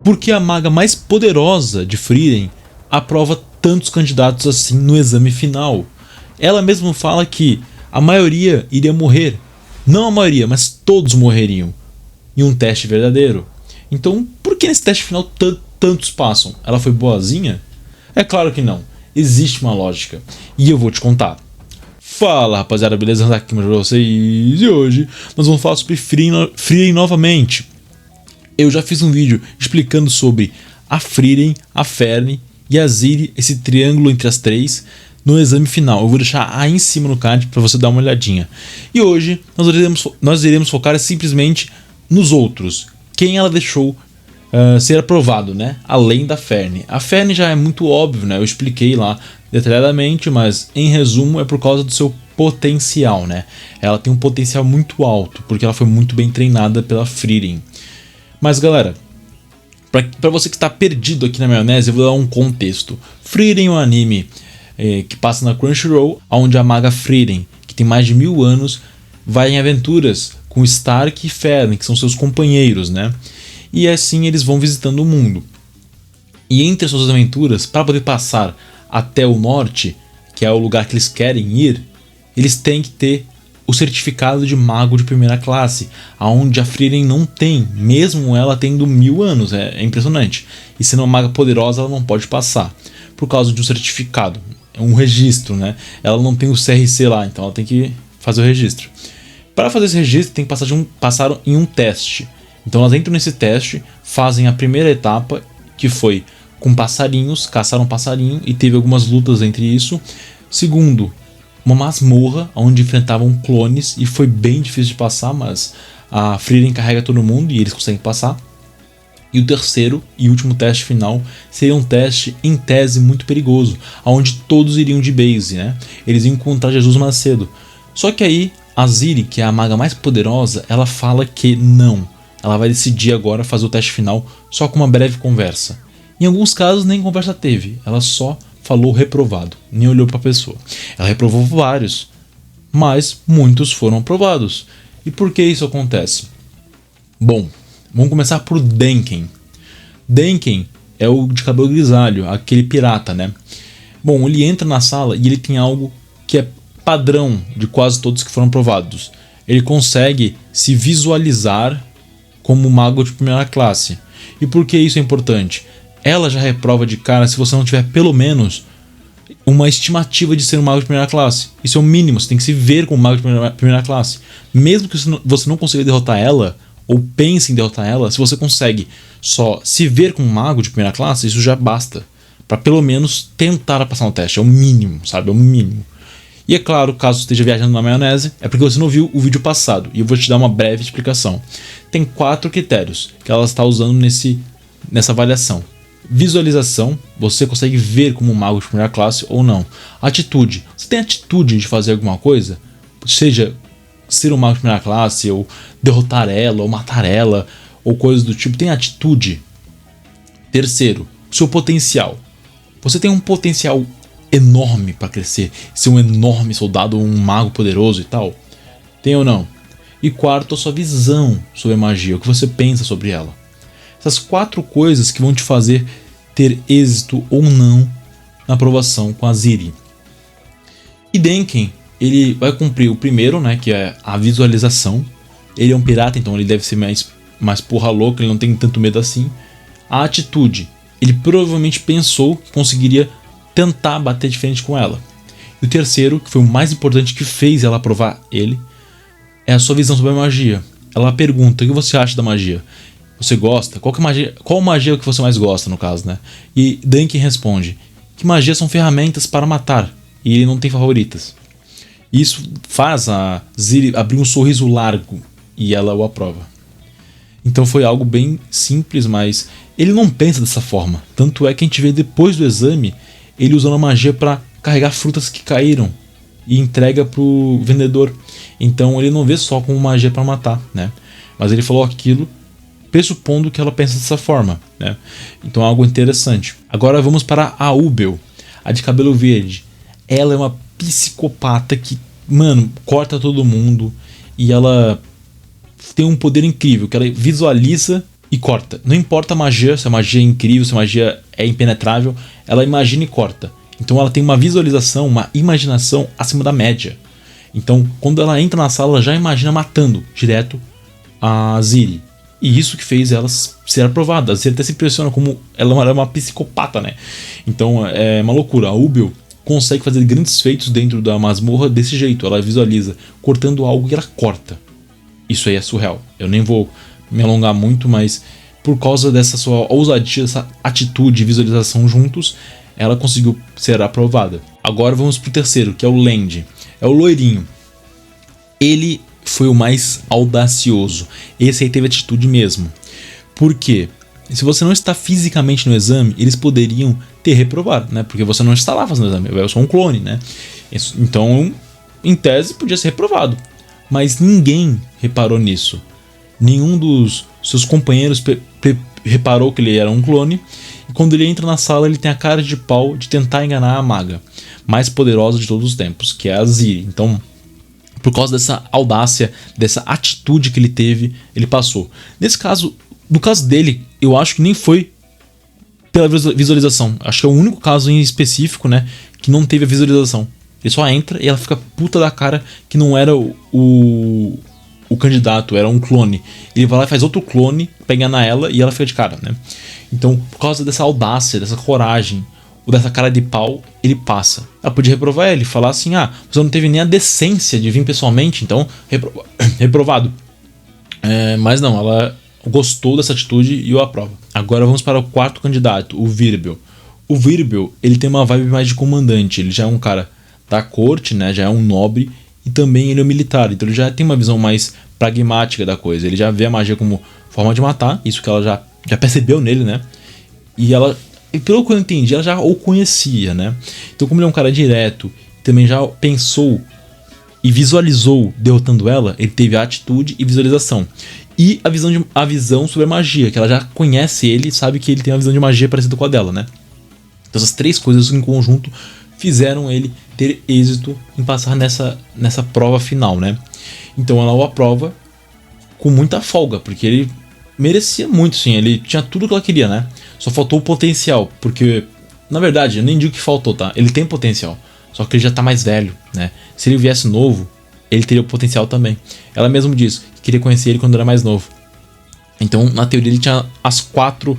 Porque a maga mais poderosa de Frieren aprova tantos candidatos assim no exame final. Ela mesma fala que a maioria iria morrer. Não a maioria, mas todos morreriam em um teste verdadeiro. Então, por que nesse teste final tantos passam? Ela foi boazinha? É claro que não. Existe uma lógica. E eu vou te contar. Fala rapaziada, beleza? Aqui pra vocês. E hoje nós vamos falar sobre Frieren novamente. Eu já fiz um vídeo explicando sobre a Frieren, a Fern e a Ciri, esse triângulo entre as três, no exame final. Eu vou deixar aí em cima no card para você dar uma olhadinha. E hoje nós iremos focar simplesmente nos outros. Quem ela deixou ser aprovado, né? Além da Fern. A Fern já é muito óbvio, né? Eu expliquei lá detalhadamente, mas em resumo é por causa do seu potencial, né? Ela tem um potencial muito alto, porque ela foi muito bem treinada pela Frieren. Mas galera, pra você que está perdido aqui na maionese, eu vou dar um contexto. Frieren é um anime que passa na Crunchyroll, onde a maga Frieren, que tem mais de 1000 anos, vai em aventuras com Stark e Fern, que são seus companheiros, né? E assim eles vão visitando o mundo. E entre as suas aventuras, para poder passar até o norte, que é o lugar que eles querem ir, eles têm que ter o certificado de mago de primeira classe, aonde a Frieren não tem, mesmo ela tendo 1000 anos, é impressionante. E sendo uma maga poderosa, ela não pode passar, por causa de um certificado, um registro, né? Ela não tem o CRC lá, então ela tem que fazer o registro. Para fazer esse registro, tem que passar em um teste. Então elas entram nesse teste, fazem a primeira etapa, que foi com passarinhos, caçaram um passarinho e teve algumas lutas entre isso. Segundo, uma masmorra onde enfrentavam clones e foi bem difícil de passar, mas a Frieren carrega todo mundo e eles conseguem passar. E o terceiro e último teste final seria um teste em tese muito perigoso, onde todos iriam de base, né? Eles iam encontrar Jesus Macedo. Só que aí a Ciri, que é a maga mais poderosa, ela fala que não. Ela vai decidir agora fazer o teste final só com uma breve conversa. Em alguns casos nem conversa teve, ela só falou reprovado, nem olhou para a pessoa. Ela reprovou vários, mas muitos foram aprovados. E por que isso acontece? Bom, vamos começar por Denken. Denken é o de cabelo grisalho, aquele pirata, né? Bom, ele entra na sala e ele tem algo que é padrão de quase todos que foram aprovados. Ele consegue se visualizar como mago de primeira classe. E por que isso é importante? Ela já reprova de cara se você não tiver pelo menos uma estimativa de ser um mago de primeira classe. Isso é o mínimo, você tem que se ver como mago de primeira classe. Mesmo que você não consiga derrotar ela, ou pense em derrotar ela, se você consegue só se ver como mago de primeira classe, isso já basta para pelo menos tentar passar no teste. É o mínimo, sabe? É o mínimo. E é claro, caso esteja viajando na maionese, é porque você não viu o vídeo passado, e eu vou te dar uma breve explicação. Tem 4 critérios que ela está usando nessa avaliação. Visualização, você consegue ver como um mago de primeira classe ou não. Atitude, você tem atitude de fazer alguma coisa? Seja ser um mago de primeira classe, ou derrotar ela, ou matar ela, ou coisas do tipo, tem atitude. Terceiro, seu potencial. Você tem um potencial enorme para crescer, ser um enorme soldado ou um mago poderoso e tal? Tem ou não? E quarto, a sua visão sobre a magia, o que você pensa sobre ela. Essas 4 coisas que vão te fazer ter êxito ou não na aprovação com a Ciri. E Denken, ele vai cumprir o primeiro, né, que é a visualização. Ele é um pirata, então ele deve ser mais porra louca, ele não tem tanto medo assim. A atitude, ele provavelmente pensou que conseguiria tentar bater de frente com ela. E o terceiro, que foi o mais importante que fez ela aprovar ele, é a sua visão sobre a magia. Ela pergunta: o que você acha da magia? Você gosta? Qual magia que você mais gosta, no caso, né? E Denken responde que magias são ferramentas para matar, e ele não tem favoritas. Isso faz a Ciri abrir um sorriso largo, e ela o aprova. Então foi algo bem simples, mas ele não pensa dessa forma. Tanto é que a gente vê depois do exame, ele usando a magia para carregar frutas que caíram e entrega pro vendedor. Então ele não vê só como magia para matar, né? Mas ele falou aquilo pressupondo que ela pensa dessa forma, né? Então é algo interessante. Agora vamos para a Ubel, a de cabelo verde. Ela é uma psicopata que, mano, corta todo mundo, e ela tem um poder incrível, que ela visualiza e corta. Não importa a magia, se a magia é incrível, se a magia é impenetrável, ela imagina e corta. Então ela tem uma visualização, uma imaginação acima da média. Então quando ela entra na sala, ela já imagina matando direto a Ciri. E isso que fez ela ser aprovada. A Ciri até se impressiona como ela é uma psicopata, né? Então é uma loucura. A Ubel consegue fazer grandes feitos dentro da masmorra desse jeito. Ela visualiza cortando algo e ela corta. Isso aí é surreal. Eu nem vou me alongar muito, mas por causa dessa sua ousadia, dessa atitude e visualização juntos, ela conseguiu ser aprovada. Agora vamos pro terceiro, que é o Land. É o loirinho. Ele foi o mais audacioso. Esse aí teve atitude mesmo. Por quê? Se você não está fisicamente no exame, eles poderiam te reprovar, né? Porque você não está lá fazendo o exame. Eu sou um clone, né? Então, em tese, podia ser reprovado. Mas ninguém reparou nisso. Nenhum dos seus companheiros reparou que ele era um clone. E quando ele entra na sala, ele tem a cara de pau de tentar enganar a maga mais poderosa de todos os tempos, que é a Ciri. Então, por causa dessa audácia, dessa atitude que ele teve, ele passou. Nesse caso, no caso dele, eu acho que nem foi pela visualização. Acho que é o único caso em específico, né, que não teve a visualização. Ele só entra e ela fica puta da cara que não era o candidato, era um clone. Ele vai lá e faz outro clone pra enganar ela e ela fica de cara, né? Então, por causa dessa audácia, dessa coragem, ou dessa cara de pau, ele passa. Ela podia reprovar ele, falar assim, você não teve nem a decência de vir pessoalmente, então reprovado. Mas não, ela gostou dessa atitude e o aprova. Agora vamos para o quarto candidato, o Virbel. O Virbel, ele tem uma vibe mais de comandante, ele já é um cara da corte, né, já é um nobre, e também ele é um militar, então ele já tem uma visão mais pragmática da coisa, ele já vê a magia como forma de matar, isso que ela já percebeu nele, né, e pelo que eu entendi, ela já o conhecia, né, então como ele é um cara direto, também já pensou e visualizou derrotando ela, ele teve a atitude e visualização, e a visão sobre a magia, que ela já conhece ele e sabe que ele tem uma visão de magia parecida com a dela, né, então essas três coisas em conjunto fizeram ele ter êxito em passar nessa prova final, né? Então ela o aprova com muita folga, porque ele merecia muito, sim. Ele tinha tudo que ela queria, né? Só faltou o potencial, porque, na verdade, eu nem digo que faltou, tá? Ele tem potencial, só que ele já tá mais velho, né? Se ele viesse novo, ele teria o potencial também. Ela mesmo disse que queria conhecer ele quando era mais novo. Então, na teoria, ele tinha os quatro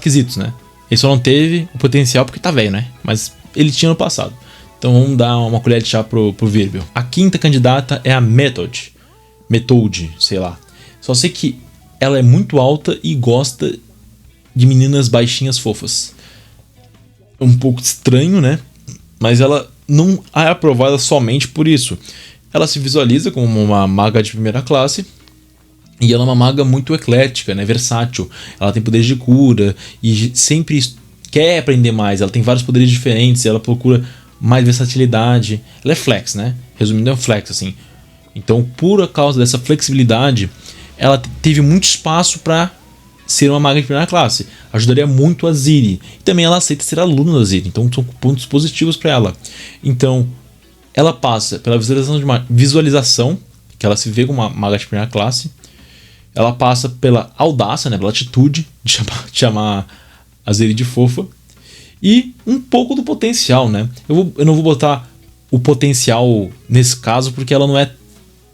quesitos, né? Ele só não teve o potencial porque tá velho, né? Mas ele tinha no passado. Então vamos dar uma colher de chá pro Virbel. A quinta candidata é a Method, sei lá. Só sei que ela é muito alta e gosta de meninas baixinhas fofas. Um pouco estranho, né? Mas ela não é aprovada somente por isso. Ela se visualiza como uma maga de primeira classe. E ela é uma maga muito eclética, né? Versátil. Ela tem poderes de cura e sempre quer aprender mais. Ela tem vários poderes diferentes. Ela procura mais versatilidade. Ela é flex, né? Resumindo, é um flex, assim. Então, por causa dessa flexibilidade, ela teve muito espaço para ser uma maga de primeira classe. Ajudaria muito a Ciri. E também ela aceita ser aluna da Ciri. Então, são pontos positivos para ela. Então, ela passa pela visualização, que ela se vê como uma maga de primeira classe. Ela passa pela audácia, né, pela atitude de chamar a Ciri de fofa. E um pouco do potencial, né? Eu não vou botar o potencial nesse caso, porque ela não é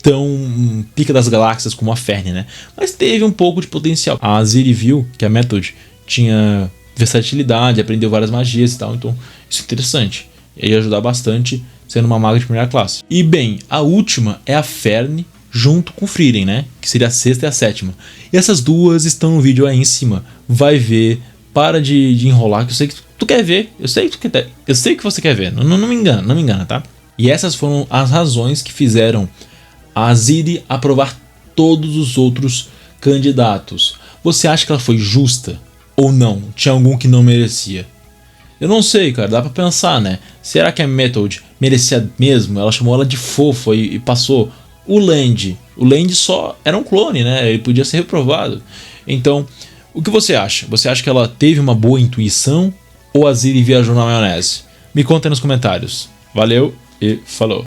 tão pica das galáxias como a Ferne, né? Mas teve um pouco de potencial. A Ciri viu que a Method tinha versatilidade, aprendeu várias magias e tal. Então isso é interessante. Ia ajudar bastante sendo uma maga de primeira classe. E bem, a última é a Ferne, junto com Frieren, né? Que seria a sexta e a sétima. E essas duas estão no vídeo aí em cima. Vai ver, para de enrolar, que eu sei que tu quer ver. Eu sei que você quer ver. Não me engana, tá? E essas foram as razões que fizeram a Ciri aprovar todos os outros candidatos. Você acha que ela foi justa? Ou não? Tinha algum que não merecia? Eu não sei, cara. Dá pra pensar, né? Será que a Method merecia mesmo? Ela chamou ela de fofa e passou. O Land só era um clone, né? Ele podia ser reprovado. Então, o que você acha? Você acha que ela teve uma boa intuição ou a Ciri viajou na maionese? Me conta aí nos comentários. Valeu e falou!